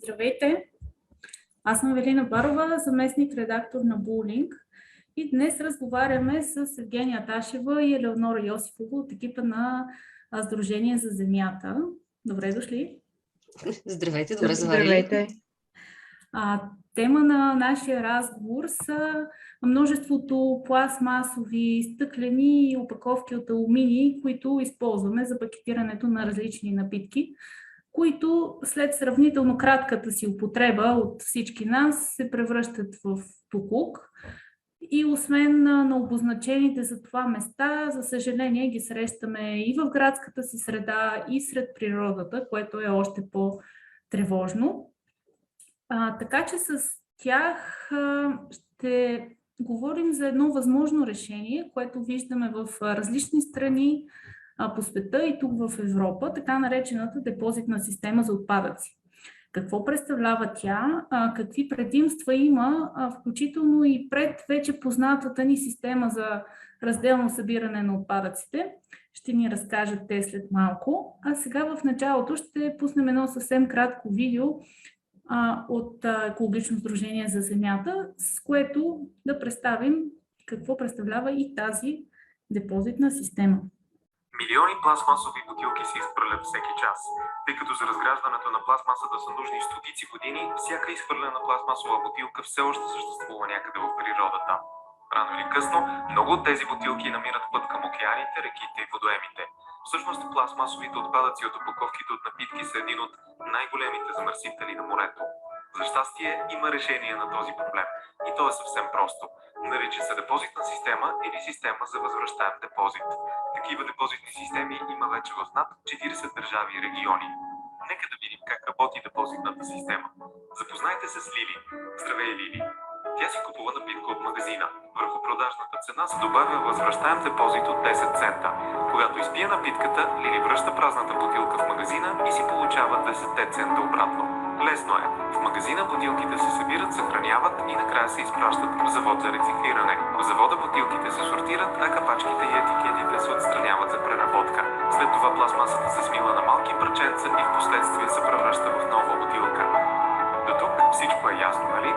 Здравейте! Аз съм Евелина Барова, заместник-редактор на Булинг, и днес разговаряме с Евгения Ташева и Елеонора Йосифова от екипа на Сдружение за земята. Добре дошли! Здравейте, добре заварили. Здравейте! Тема на нашия разговор са множеството пластмасови, стъклени опаковки от алуминий, които използваме за пакетирането на различни напитки, които след сравнително кратката си употреба от всички нас се превръщат в боклук. И освен на обозначените за това места, за съжаление ги срещаме и в градската си среда, и сред природата, което е още по-тревожно. Така че с тях ще говорим за едно възможно решение, което виждаме в различни страни по света и тук в Европа, така наречената депозитна система за отпадъци. Какво представлява тя, какви предимства има, включително и пред вече познатата ни система за разделно събиране на отпадъците. Ще ни разкажат те след малко. А сега в началото ще пуснем едно съвсем кратко видео от Екологично сдружение за земята, с което да представим какво представлява и тази депозитна система. Милиони пластмасови бутилки се изхвърлят всеки час. Тъй като за разграждането на пластмасата са нужни стотици години, всяка изхвърлена пластмасова бутилка все още съществува някъде в природата. Рано или късно, много от тези бутилки намират път към океаните, реките и водоемите. Всъщност, пластмасовите отпадъци от опаковките от напитки са един от най-големите замърсители на морето. За щастие, има решение на този проблем. И то е съвсем просто. Нарича се депозитна система или система за възвръщаем депозит. Такива депозитни системи има вече в над 40 държави и региони. Нека да видим как работи депозитната система. Запознайте се с Лили. Здравей, Лили! Тя си купува напитка от магазина. Върху продажната цена се добавя възвръщаем депозит от 10 цента. Когато изпие напитката, Лили връща празната бутилка в магазина и си получава 10 цента обратно. Лесно е. В магазина бутилките се събират, съхраняват и накрая се изпращат в завод за рециклиране. В завода бутилките се сортират, а капачките и етикетите се отстраняват за преработка. След това пластмасата се смила на малки парченца и в последствие се превръща в нова бутилка. До тук всичко е ясно, нали?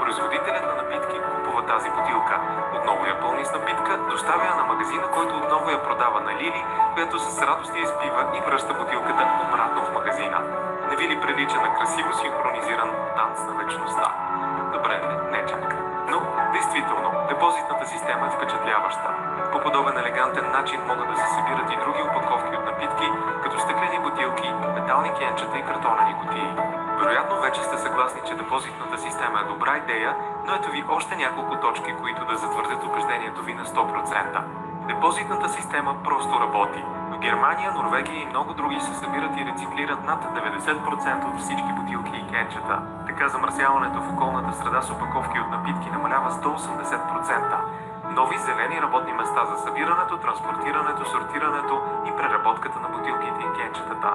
Производителят на напитки купува тази бутилка, отново я пълни с напитка, доставя я на магазина, който отново я продава на Лили, която с радост я изпива и връща бутилката обратно в магазина. Не ви ли прилича на красиво синхронизиран танц на вечността? Добре, не чак. Но, действително, депозитната система е впечатляваща. По подобен елегантен начин могат да се събират и други опаковки от напитки, като стъклени бутилки, метални кенчета и картонени кутии. Вероятно вече сте съгласни, че депозитната система е добра идея, но ето ви още няколко точки, които да затвърдят убеждението ви на 100%. Депозитната система просто работи. В Германия, Норвегия и много други се събират и рециклират над 90% от всички бутилки и кенчета. Така замърсяването в околната среда с опаковки от напитки намалява с до 80%. Нови зелени работни места за събирането, транспортирането, сортирането и преработката на бутилките и кенчетата.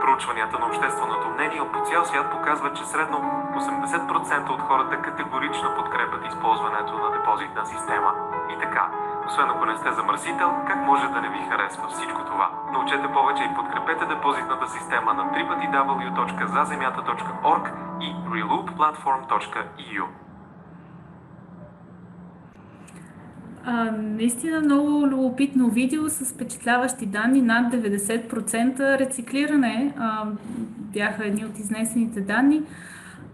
Проучванията на общественото мнение по цял свят показват, че средно 80% от хората категорично подкрепят използването на депозитна система. И така, освен ако не сте замърсител, как може да не ви харесва всичко това? Научете повече и подкрепете депозитната система на www.zazemята.org и relooplatform.eu. Наистина много любопитно видео с впечатляващи данни. Над 90% рециклиране бяха едни от изнесените данни.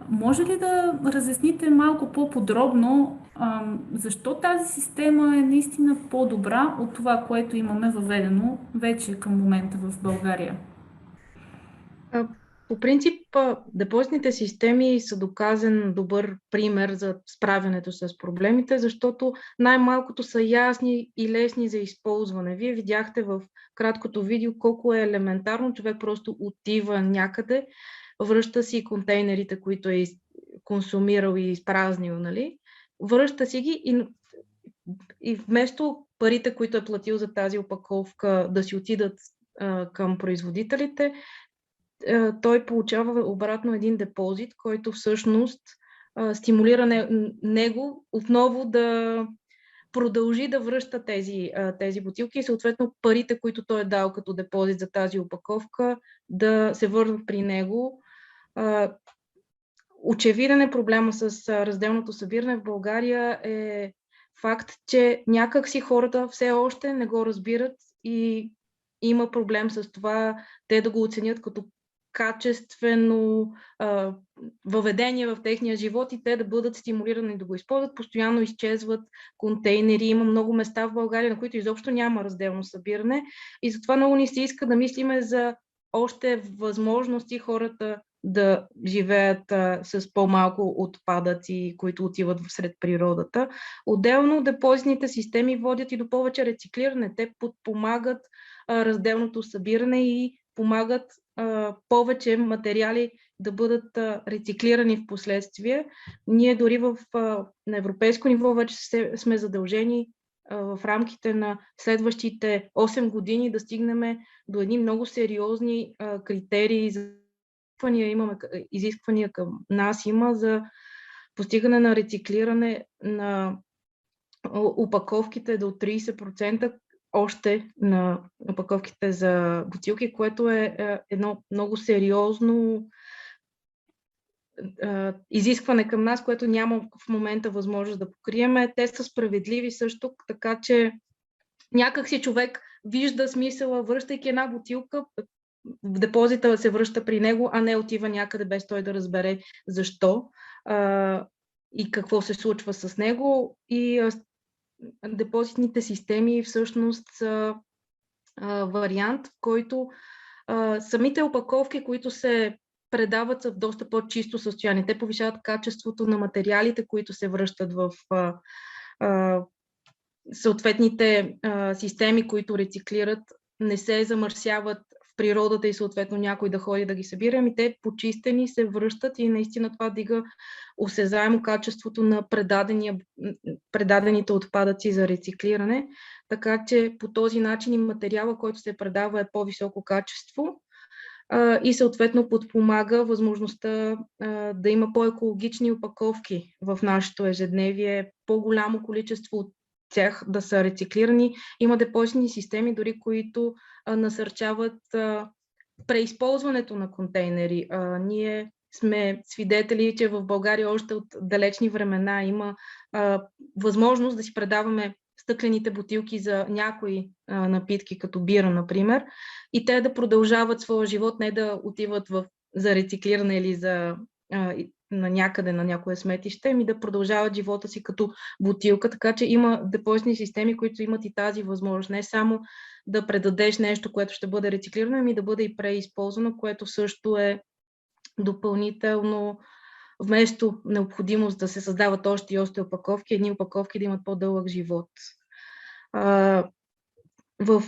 Може ли да разясните малко по-подробно защо тази система е наистина по-добра от това, което имаме въведено вече към момента в България? По принцип, депозитните системи са доказан добър пример за справянето с проблемите, защото най-малкото са ясни и лесни за използване. Вие видяхте в краткото видео колко е елементарно. Човек просто отива някъде, връща си контейнерите, които е консумирал и изпразнил, нали? Връща си ги и вместо парите, които е платил за тази опаковка, да си отидат към производителите, той получава обратно един депозит, който всъщност стимулира него отново да продължи да връща тези бутилки и съответно парите, които той е дал като депозит за тази опаковка, да се върнат при него очевиден е проблема с разделното събиране в България е факт, че някак си хората все още не го разбират и има проблем с това те да го оценят като качествено въведение в техния живот и те да бъдат стимулирани да го използват. Постоянно изчезват контейнери. Има много места в България, на които изобщо няма разделно събиране и затова много ни се иска да мислиме за още възможности хората да живеят с по-малко отпадъци, които отиват сред природата. Отделно депозитните системи водят и до повече рециклиране. Те подпомагат разделното събиране и помагат повече материали да бъдат рециклирани в последствие. Ние дори на европейско ниво вече сме задължени в рамките на следващите 8 години да стигнем до едни много сериозни критерии за изисквания към нас има за постигане на рециклиране на опаковките до 30% още на опаковките за бутилки, което е едно много сериозно изискване към нас, което няма в момента възможност да покриеме. Те са справедливи също, така че някак си човек вижда смисъла, връщайки една бутилка, в депозита се връща при него, а не отива някъде без той да разбере защо и какво се случва с него. И депозитните системи всъщност са вариант, в който самите опаковки, които се предават в доста по-чисто състояние. Те повишават качеството на материалите, които се връщат в съответните системи, които рециклират, не се замърсяват в природата и съответно някой да ходи да ги събира, ами те почистени се връщат и наистина това дига осезаемо качеството на предадените отпадъци за рециклиране, така че по този начин и материала, който се предава е по-високо качество и съответно подпомага възможността да има по-екологични опаковки в нашето ежедневие, по-голямо количество от тях да са рециклирани. Има депозитни системи, дори които насърчават преизползването на контейнери. Ние сме свидетели, че в България още от далечни времена има възможност да си предаваме стъклените бутилки за някои напитки, като бира, например, и те да продължават своя живот, не да отиват за рециклиране или на някъде на някое сметище, ами да продължават живота си като бутилка, така че има депозитни системи, които имат и тази възможност, не само да предадеш нещо, което ще бъде рециклирано, ами да бъде и преизползвано, което също е допълнително, вместо необходимост да се създават още и още опаковки, едни опаковки да имат по-дълъг живот. В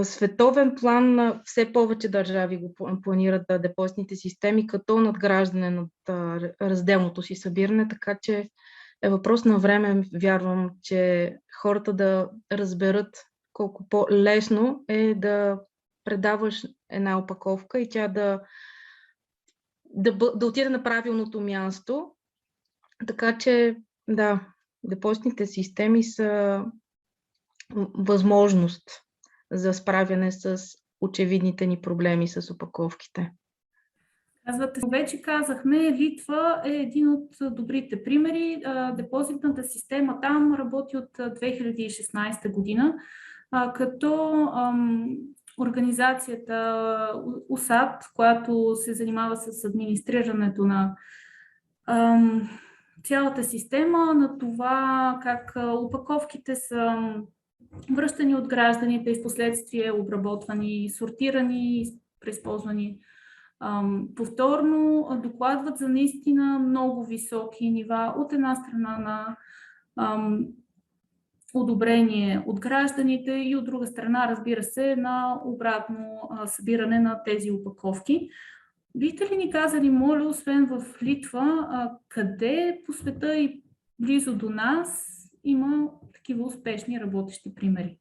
световен план все повече държави го планират депозитните системи като надграждане над разделното си събиране, така че е въпрос на време, вярвам, че хората да разберат колко по-лесно е да предаваш една опаковка и тя да отиде на правилното място. Така че, да, депозитните системи са възможност за справяне с очевидните ни проблеми с опаковките. Вече казахме, Литва е един от добрите примери. Депозитната система там работи от 2016 година, като организацията УСАД, която се занимава с администрирането на цялата система, на това как опаковките са връщани от гражданите и впоследствие обработвани, сортирани, преизползвани повторно, докладват за наистина много високи нива от една страна на одобрение от гражданите и от друга страна, разбира се, на обратно събиране на тези опаковки. Бихте ли ни казали, моля, освен в Литва, къде по света и близо до нас има такива успешни работещи примери?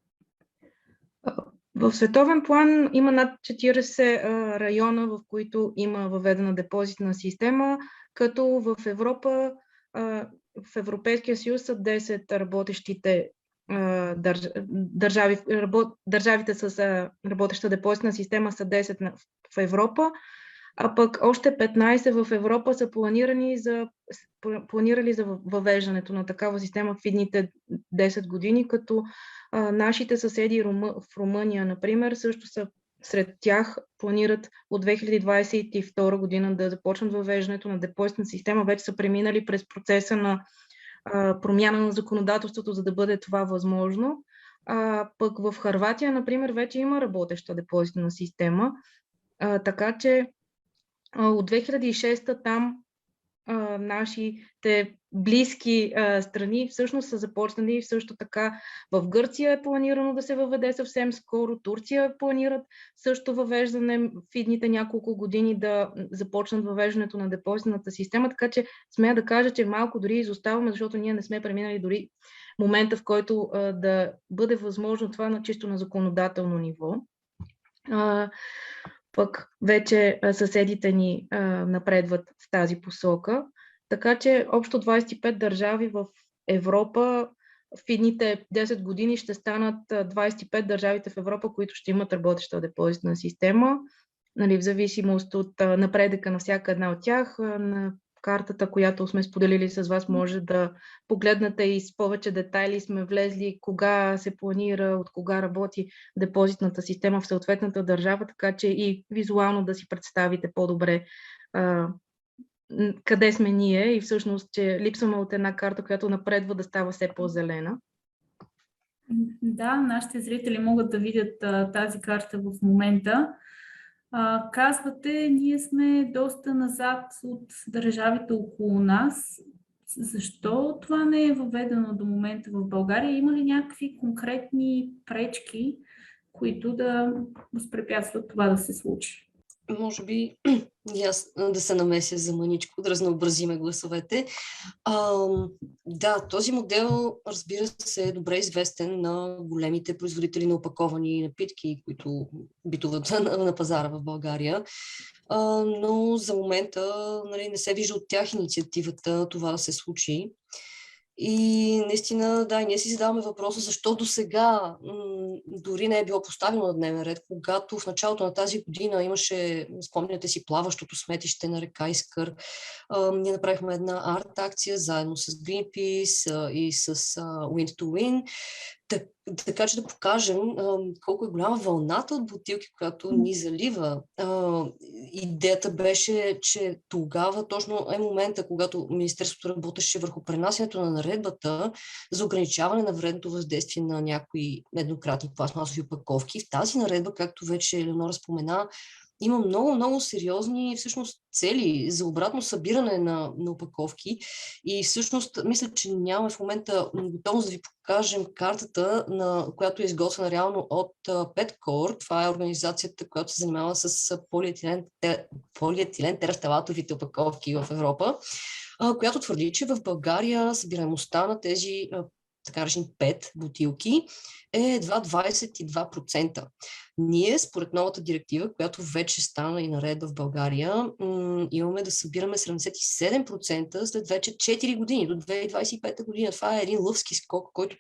В световен план има над 40 района, в които има въведена депозитна система, като в Европа, в Европейския съюз са 10 работещите държавите с работеща депозитна система са 10 в Европа. а пък още 15 в Европа са планирали за въвеждането на такава система в идните 10 години, като нашите съседи в Румъния, например, също са сред тях, планират от 2022 година да започнат въвеждането на депозитна система. Вече са преминали през процеса на промяна на законодателството, за да бъде това възможно. Пък в Хърватия, например, вече има работеща депозитна система, така че от 2006 там нашите близки страни всъщност са започнали. Също така в Гърция е планирано да се въведе съвсем скоро, Турция планират също въвеждане в идните няколко години да започнат въвеждането на депозитната система, така че смея да кажа, че малко дори изоставаме, защото ние не сме преминали дори момента, в който да бъде възможно това на чисто на законодателно ниво. Пък вече съседите ни напредват в тази посока. Така че общо 25 държави в Европа в идните 10 години ще станат 25 държавите в Европа, които ще имат работеща депозитна система, нали, в зависимост от напредъка на всяка една от тях. На картата, която сме споделили с вас, може да погледнете и с повече детайли сме влезли кога се планира, от кога работи депозитната система в съответната държава, така че и визуално да си представите по-добре къде сме ние и всъщност, че липсваме от една карта, която напредва да става все по-зелена. Да, нашите зрители могат да видят тази карта в момента. Казвате, ние сме доста назад от държавите около нас. Защо това не е въведено до момента в България? Има ли някакви конкретни пречки, които да възпрепятстват това да се случи? Може би и аз да се намеся за мъничко, да разнообразиме гласовете. Да, този модел, разбира се, е добре известен на големите производители на опаковани напитки, които битуват на пазара в България. Но за момента, нали, не се вижда от тях инициативата това да се случи. И наистина, да, и ние си задаваме въпроса, защо до сега дори не е било поставено на дневен ред, когато в началото на тази година имаше, спомняте си, плаващото сметище на река Искър. Ние направихме една арт-акция заедно с Greenpeace и с Wind to Win, така че да покажем колко е голяма вълната от бутилки, която ни залива. Идеята беше, че тогава точно е момента, когато Министерството работеше върху пренасянето на наредбата за ограничаване на вредното въздействие на някои еднократни пластмасови опаковки. В тази наредба, както вече Елеонора спомена, има много сериозни всъщност цели за обратно събиране на опаковки и всъщност мисля, че нямаме в момента готовност да ви покажем картата, която е изготвена реално от Petcore. Това е организацията, която се занимава с полиетилен терафталатовите опаковки в Европа, която твърди, че в България събираемостта на тези така наречени PET бутилки е едва 22%. Ние, според новата директива, която вече стана и наредба в България, имаме да събираме 77% след вече 4 години, до 2025 година. Това е един лъвски скок, който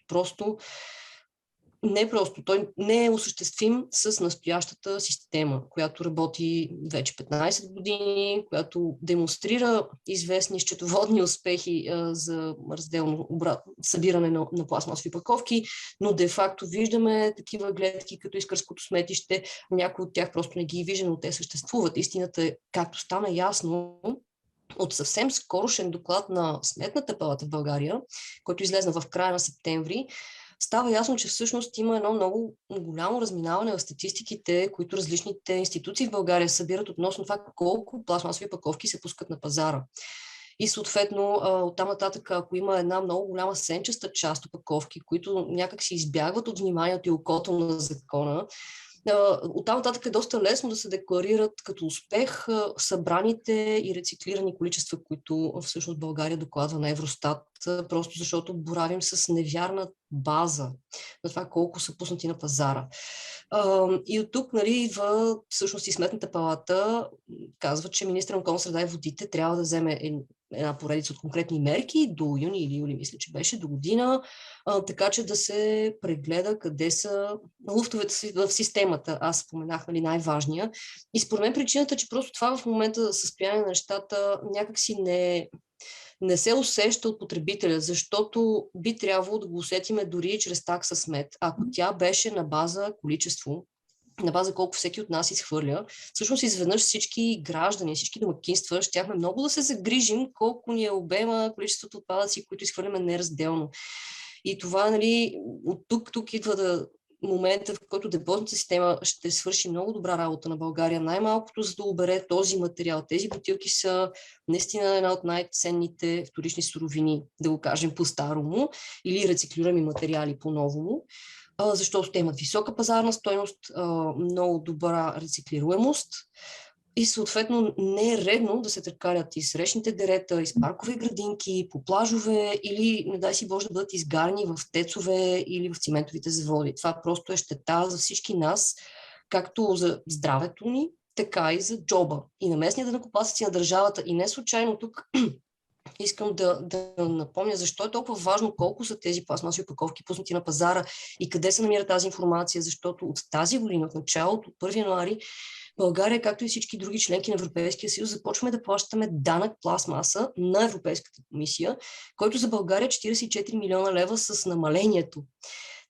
той не е осъществим с настоящата система, която работи вече 15 години, която демонстрира известни счетоводни успехи за разделно събиране на пластмасови опаковки, но де-факто виждаме такива гледки като Искърското сметище, някои от тях просто не ги виждаме, но те съществуват. Истината е, както стана ясно, от съвсем скорошен доклад на Сметната палата в България, който излезна в края на септември, става ясно, че всъщност има едно много голямо разминаване в статистиките, които различните институции в България събират относно това колко пластмасови опаковки се пускат на пазара. И съответно, оттам нататък, ако има една много голяма сенчеста част опаковки, които някак си избягват от вниманието и окото на закона, оттам нататък е доста лесно да се декларират като успех събраните и рециклирани количества, които всъщност България докладва на Евростат, просто защото боравим с невярна база на това колко са пуснати на пазара. И от тук, нали, идва всъщност и Сметната палата казва, че министър на околната среда и водите трябва да вземе една поредица от конкретни мерки до юни или юли, мисля, че беше до година, така че да се прегледа къде са луфтовете в системата. системата. Аз споменах, нали, най-важния. И според мен причината, че просто това в момента състояние на нещата някакси не се усеща от потребителя, защото би трябвало да го усетиме дори чрез такса смет. Ако тя беше на база количество, на база колко всеки от нас изхвърля, всъщност изведнъж всички граждани, всички домакинства щяхме много да се загрижим колко ни е обема, количеството отпадъци, които изхвърляме неразделно. И това, нали, от тук идва момента, в който депозитната система ще свърши много добра работа на България, най-малкото за да обере този материал. Тези бутилки са наистина една от най-ценните вторични суровини, да го кажем по-старому, или рециклируеми материали по-новому, защото те имат висока пазарна стойност, много добра рециклируемост и съответно не е редно да се търкалят из речните дерета, из паркови градинки, по плажове или, не дай си Боже, да бъдат изгарни в тецове или в циментовите заводи. Това просто е щета за всички нас, както за здравето ни, така и за джоба. И на местния данъкоплатец и на държавата. И не случайно тук искам да напомня защо е толкова важно колко са тези пластмасови опаковки пуснати на пазара и къде се намира тази информация, защото от тази година, от началото, от 1 януари, България, както и всички други членки на Европейския съюз, започваме да плащаме данък пластмаса на Европейската комисия, който за България е 44 милиона лева с намалението.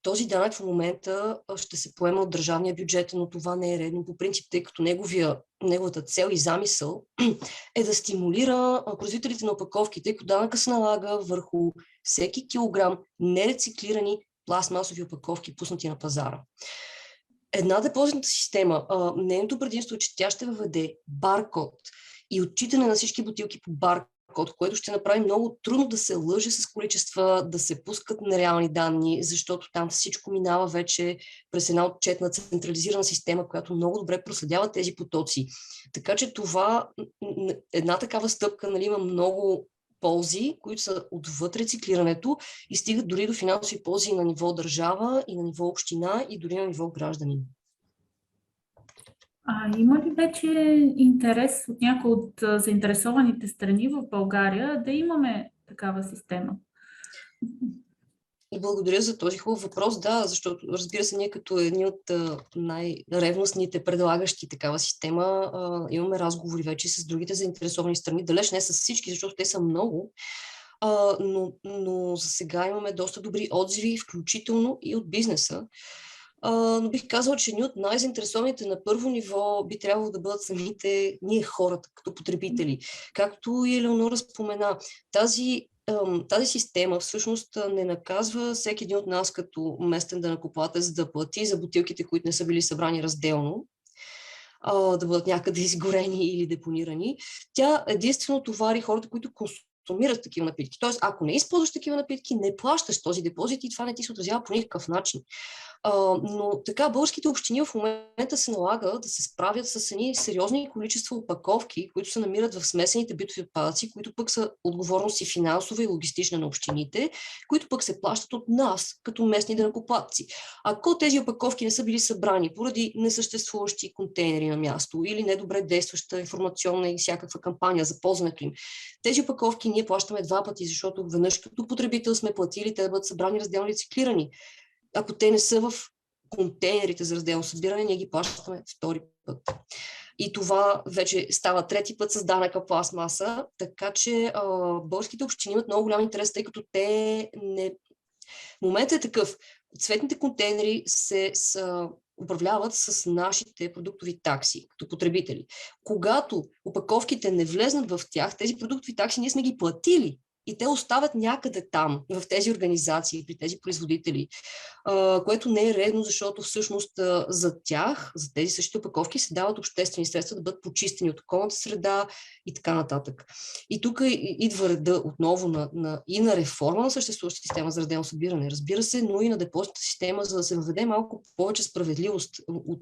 Този данък в момента ще се поема от държавния бюджет, но това не е редно по принцип, тъй като неговата цел и замисъл е да стимулира производителите на опаковки, тъй като данъка се налага върху всеки килограм нерециклирани пластмасови опаковки, пуснати на пазара. Една депозитната система, нейното предимство е, че тя ще въведе баркод и отчитане на всички бутилки по баркод, което ще направи много трудно да се лъже с количества, да се пускат нереални данни, защото там всичко минава вече през една отчетна централизирана система, която много добре проследява тези потоци. Така че една такава стъпка, нали, има много ползи, които са отвъд рециклирането и стигат дори до финансови ползи на ниво държава и на ниво община и дори на ниво граждани. Има ли вече интерес от някои от заинтересованите страни в България да имаме такава система? И благодаря за този хубав въпрос, да, защото, разбира се, ние като едни от най-ревностните предлагащи такава система имаме разговори вече с другите заинтересовани страни, далеч не с всички, защото те са много, но за сега имаме доста добри отзиви, включително и от бизнеса. Но бих казала, че ние от най-заинтересованите на първо ниво би трябвало да бъдат самите ние хората, като потребители. Както и Елеонора спомена, тази система всъщност не наказва всеки един от нас като местен данъкоплатец да плати за бутилките, които не са били събрани разделно, да бъдат някъде изгорени или депонирани. Тя единствено товари хората, които консумират такива напитки. Тоест, ако не използваш такива напитки, не плащаш този депозит и това не ти се отразява по никакъв начин. Но така българските общини в момента се налага да се справят с едни сериозни количества опаковки, които се намират в смесените битови отпадъци, които пък са отговорност и финансова и логистична на общините, които пък се плащат от нас, като местни данъкоплатци. Ако тези опаковки не са били събрани поради несъществуващи контейнери на място или недобре действаща информационна и всякаква кампания за ползването им, тези опаковки ние плащаме 2 пъти, защото веднъж като потребител сме платили те да бъдат събрани разделно и рециклирани. Ако те не са в контейнерите за разделно събиране, ние ги плащаме 2 път. И това вече става 3 път с данъка пластмаса, така че българските общини имат много голям интерес, тъй като те не... Моментът е такъв. Цветните контейнери се управляват с нашите продуктови такси, като потребители. Когато опаковките не влезнат в тях, тези продуктови такси ние сме ги платили. И те остават някъде там, в тези организации, при тези производители, което не е редно, защото всъщност за тях, за тези същите опаковки се дават обществени средства да бъдат почистени от околната среда и така нататък. И тук идва реда отново и на реформа на съществуващата система за разделно събиране, разбира се, но и на депозитната система, за да се въведе малко повече справедливост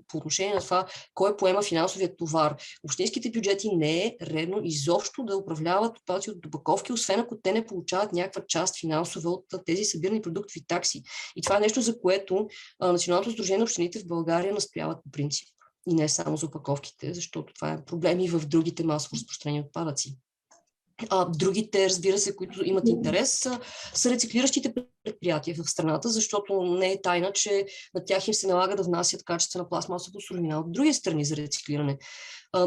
по отношение на това, кой поема финансовия товар. Общинските бюджети не е редно изобщо да управляват отпадъци от опаковки, освен ако те не получават някаква част финансова от тези събирани продуктови такси. И това е нещо, за което Националното сдружение на общините в България настояват по принцип. И не само за опаковките, защото това е проблем и в другите масово разпространени отпадъци. Другите, разбира се, които имат интерес, са рециклиращите предприятия в страната, защото не е тайна, че на тях им се налага да внасят качествена пластмасова суровина от други страни за рециклиране.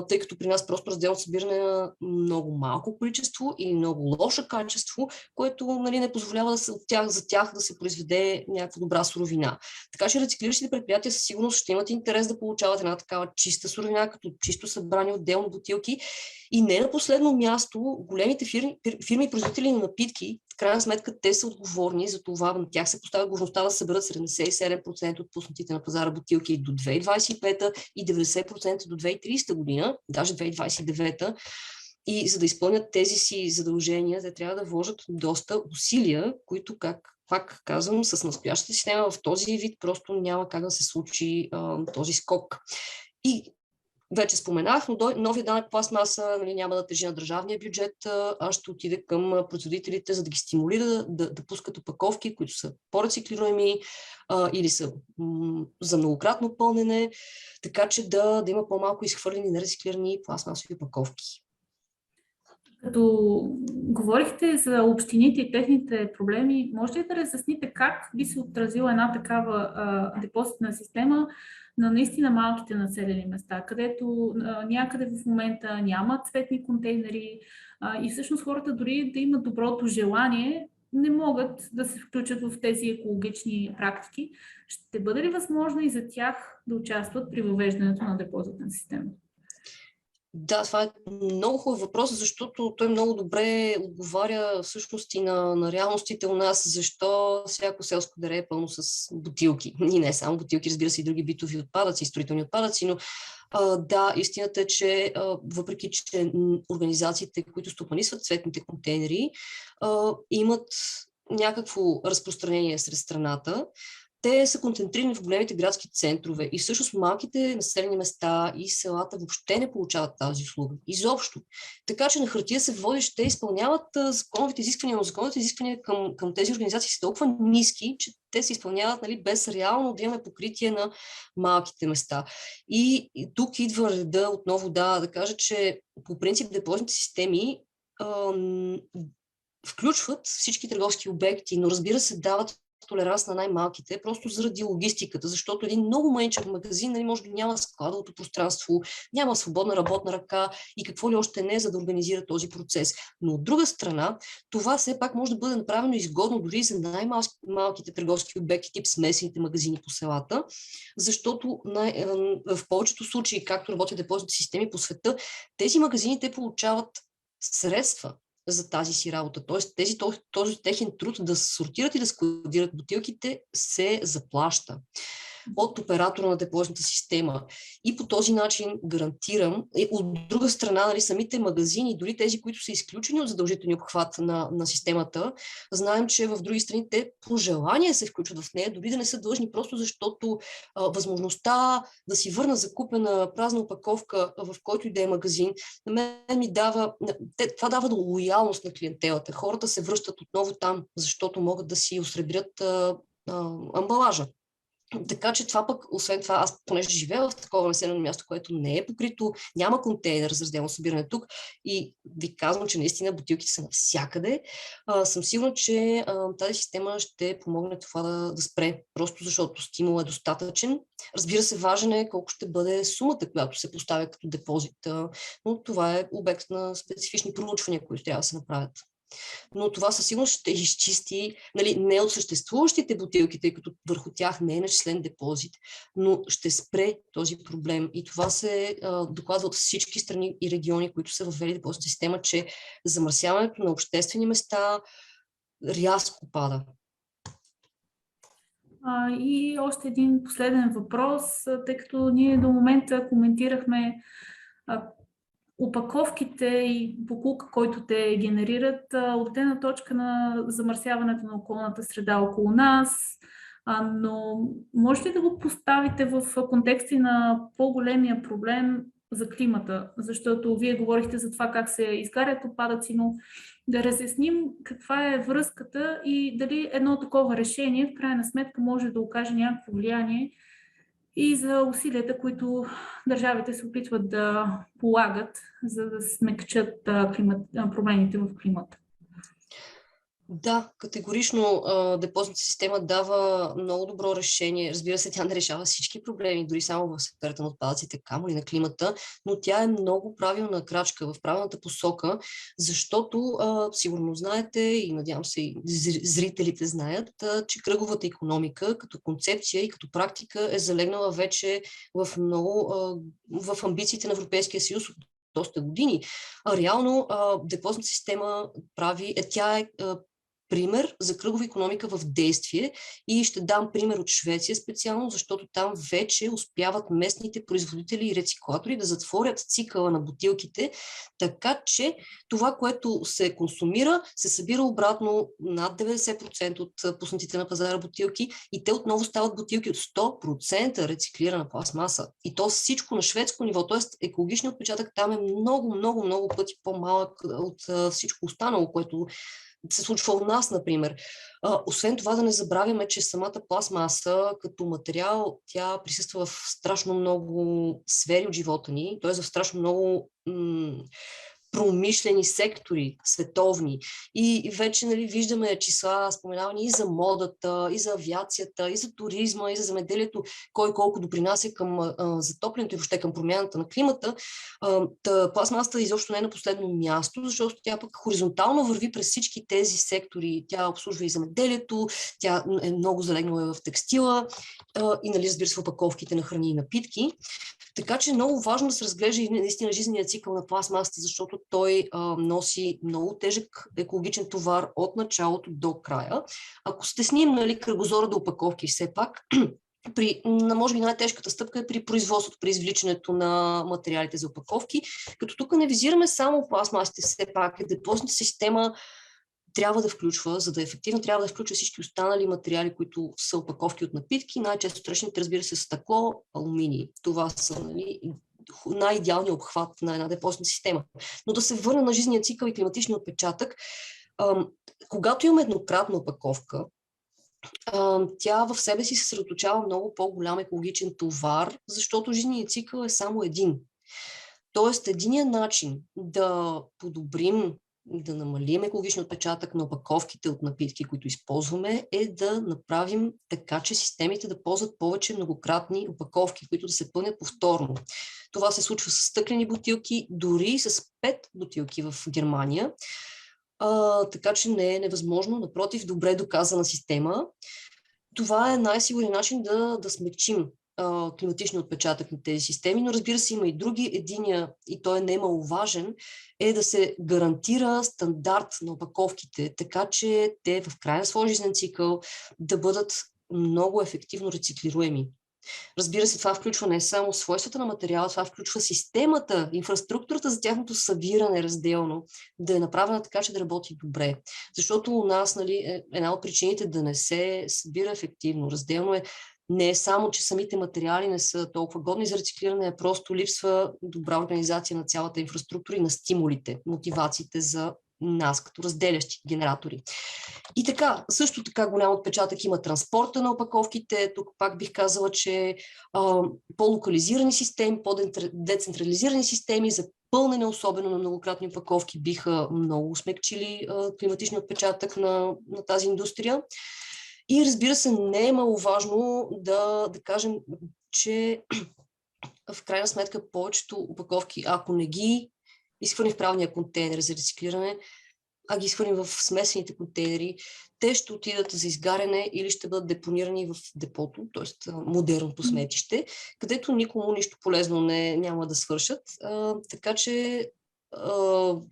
Тъй като при нас просто разделно събиране на много малко количество и много лошо качество, което нали, не позволява за тях да се произведе някаква добра суровина. Така че рециклиращите предприятия със сигурност ще имат интерес да получават една такава чиста суровина, като чисто събрани отделно бутилки. И не на последно място, големите фирми производители на напитки, в крайна сметка те са отговорни за това, на тях се поставя отговорността да съберат 77% от пуснатите на пазара бутилки до 2025 и 90% до 2030 година, даже 2029. И за да изпълнят тези си задължения, те трябва да вложат доста усилия, които, пак казвам, с настоящата система в този вид просто няма как да се случи този скок. И вече споменах, но новия данък пластмаса нали, няма да тежи на държавния бюджет, а ще отиде към производителите, за да ги стимулира да пускат опаковки, които са по-рециклируеми или са за многократно пълнене, така че да има по-малко изхвърлени нерециклирани пластмасови опаковки. Като говорихте за общините и техните проблеми, може ли да разясните как би се отразила една такава депозитна система на наистина малките населени места, където някъде в момента няма цветни контейнери и всъщност хората дори да имат доброто желание, не могат да се включат в тези екологични практики. Ще бъде ли възможно и за тях да участват при въвеждането на депозитна система? Да, това е много хубав въпрос, защото той много добре отговаря всъщност и на реалностите у нас, защо всяко селско дере е пълно с бутилки. И не само бутилки, разбира се, и други битови отпадъци, строителни отпадъци, но да, истината е, че въпреки, че организациите, които стопанисват цветните контейнери, имат някакво разпространение сред страната, те са концентрирани в големите градски центрове и всъщност малките населени места и селата въобще не получават тази услуга. Изобщо. Така че на хартия се води, ще изпълняват законовите изисквания, но законовите изисквания към тези организации са толкова ниски, че те се изпълняват нали, без реално да имаме покритие на малките места. И тук идва реда отново да кажа, че по принцип депозитните системи включват всички търговски обекти, но разбира се дават толеранс на най-малките, просто заради логистиката, защото един много мъничък магазин нали, може да няма складовото пространство, няма свободна работна ръка и какво ли още не, за да организира този процес. Но от друга страна, това все пак може да бъде направено изгодно дори за най-малките търговски обекти, тип смесените магазини по селата, защото в повечето случаи, както работят депозитните системи по света, тези магазини те получават средства за тази си работа. Тоест, този техен труд да сортират и да складират бутилките се заплаща от оператора на депозитната система. И по този начин гарантирам, от друга страна, нали, самите магазини, дори тези, които са изключени от задължителния обхват на системата, знаем, че в други страни те по желание се включват в нея, дори да не са длъжни, просто защото възможността да си върна закупена празна опаковка в който и да е магазин, на мен ми дава, това дава лоялност на клиентелата. Хората се връщат отново там, защото могат да си осребрят амбалажа. Така че това пък, освен това, аз понеже живея в такова населено място, което не е покрито, няма контейнер за разделно събиране тук и ви казвам, че наистина бутилките са навсякъде, съм сигурна, че тази система ще помогне това да спре, просто защото стимул е достатъчен. Разбира се, важен е колко ще бъде сумата, която се поставя като депозит, но това е обект на специфични проучвания, които трябва да се направят. Но това със сигурност ще изчисти нали, не от съществуващите бутилки, тъй като върху тях не е начислен депозит, но ще спре този проблем. И това се докладва от всички страни и региони, които са въвели депозитна система, че замърсяването на обществени места рязко пада. И още един последен въпрос, тъй като ние до момента коментирахме опаковките и боклука, който те генерират от гледна точка на замърсяването на околната среда около нас, но може ли да го поставите в контексти на по-големия проблем за климата? Защото вие говорихте за това как се изгарят отпадъци, но да разясним каква е връзката и дали едно такова решение в крайна сметка може да окаже някакво влияние и за усилията, които държавите се опитват да полагат, за да смекчат проблемите в климата. Да, категорично депозитната система дава много добро решение. Разбира се, тя не решава всички проблеми, дори само в сферата на отпадъците, камо ли на климата, но тя е много правилна крачка в правилната посока, защото сигурно знаете и надявам се и зрителите знаят, че кръговата икономика като концепция и като практика е залегнала вече в амбициите на Европейския съюз от доста години. Реално депозитната система тя е пример за кръгова икономика в действие и ще дам пример от Швеция специално, защото там вече успяват местните производители и рециклатори да затворят цикъла на бутилките, така че това, което се консумира, се събира обратно над 90% от пуснатите на пазара бутилки и те отново стават бутилки от 100% рециклирана пластмаса. И то всичко на шведско ниво, т.е. екологичният отпечатък там е много, много, много пъти по-малък от всичко останало, което се случва у нас, например. Освен това да не забравяме, че самата пластмаса като материал, тя присъства в страшно много сфери от живота ни, т.е. в страшно много промишлени сектори, световни. И вече виждаме числа, споменавани и за модата, и за авиацията, и за туризма, и за земеделието, кой колко допринася към затоплянето и въобще към промяната на климата. Пластмасата изобщо не е на последно място, защото тя пък хоризонтално върви през всички тези сектори. Тя обслужва и земеделието, тя е много залегнала в текстила и, разбира се, в опаковките на храни и напитки. Така че е много важно да се разглежда и наистина жизненият цикъл на пластмасата, защото той носи много тежък екологичен товар от началото до края. Ако стесним кръгозора до опаковки, все пак, може би най-тежката стъпка е при производството, при извличането на материалите за опаковки, като тук не визираме само пластмасите, все пак депозитната система трябва да включва, за да е ефективно, трябва да включва всички останали материали, които са опаковки от напитки, най-често срещаните, разбира се, стъкло, алуминий. Това са най-идеалният обхват на една депозитна система. Но да се върна на жизнения цикъл и климатичния отпечатък, когато имаме еднократна опаковка, тя в себе си се съсредоточава много по-голям екологичен товар, защото жизненият цикъл е само един. Тоест, единият начин да подобрим, да намалим екологичния отпечатък на опаковките от напитки, които използваме, е да направим така, че системите да ползват повече многократни опаковки, които да се пълнят повторно. Това се случва с стъклени бутилки, дори с 5 бутилки в Германия. Така че не е невъзможно, напротив, добре доказана система. Това е най-сигурен начин да смекчим климатичния отпечатък на тези системи, но разбира се има и други. Единия, и той е немаловажен, е да се гарантира стандарт на опаковките, така че те в края на своя жизнен цикъл да бъдат много ефективно рециклируеми. Разбира се, това включва не само свойствата на материала, това включва системата, инфраструктурата за тяхното събиране разделно, да е направена така, че да работи добре. Защото у нас една от причините да не се събира ефективно, разделно не е само, че самите материали не са толкова годни за рециклиране, а просто липсва добра организация на цялата инфраструктура и на стимулите, мотивациите за нас като разделящи генератори. И така, също така голям отпечатък има транспорта на опаковките. Тук пак бих казала, че по-локализирани системи, по-децентрализирани системи за пълнене, особено на многократни опаковки, биха много смекчили климатичния отпечатък на тази индустрия. И разбира се, не е маловажно да кажем, че в крайна сметка повечето опаковки, ако не ги изхвърлим в правилния контейнер за рециклиране, а ги изхвърлим в смесените контейнери, те ще отидат за изгаряне или ще бъдат депонирани в депото, т.е. модерното сметище, където никому нищо полезно няма да свършат. Така че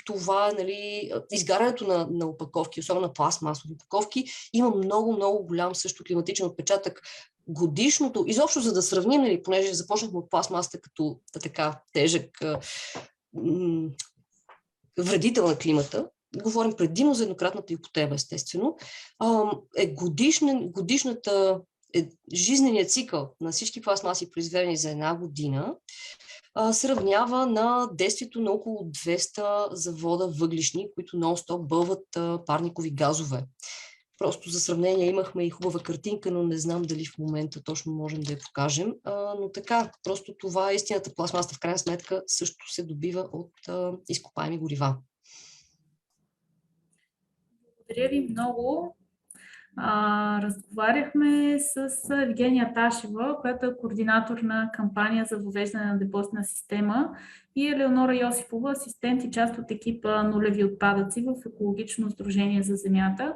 това е, изгарянето на опаковки, особено на пластмасови опаковки, има много, много голям също климатичен отпечатък. Годишното, изобщо за да сравним, понеже започнахме от пластмасата като така тежък вредител на климата, говорим предимно за еднократната употреба, естествено, годишната жизненият цикъл на всички пластмаси, произведени за една година, се равнява на действието на около 200 завода въглищни, които нон-стоп бълват парникови газове. Просто за сравнение имахме и хубава картинка, но не знам дали в момента точно можем да я покажем. Но така, просто това е истината. Пластмасата в крайна сметка също се добива от изкопаеми горива. Благодаря ви много. Разговаряхме с Евгения Ташева, която е координатор на кампания за въвеждане на депозитна система, и Елеонора Йосифова, асистент и част от екипа Нулеви отпадъци в Екологично сдружение за земята,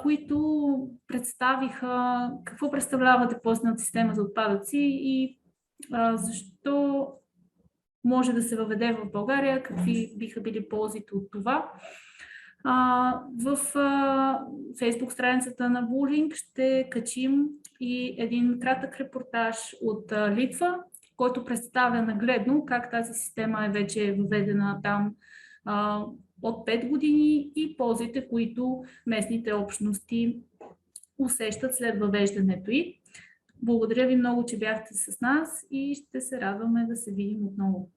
които представиха какво представлява депозитната система за отпадъци и защо може да се въведе в България, какви биха били ползите от това. В Facebook страницата на Булинг ще качим и един кратък репортаж от Литва, който представя нагледно как тази система е вече въведена там от 5 години и ползите, които местните общности усещат след въвеждането ѝ. Благодаря ви много, че бяхте с нас и ще се радваме да се видим отново.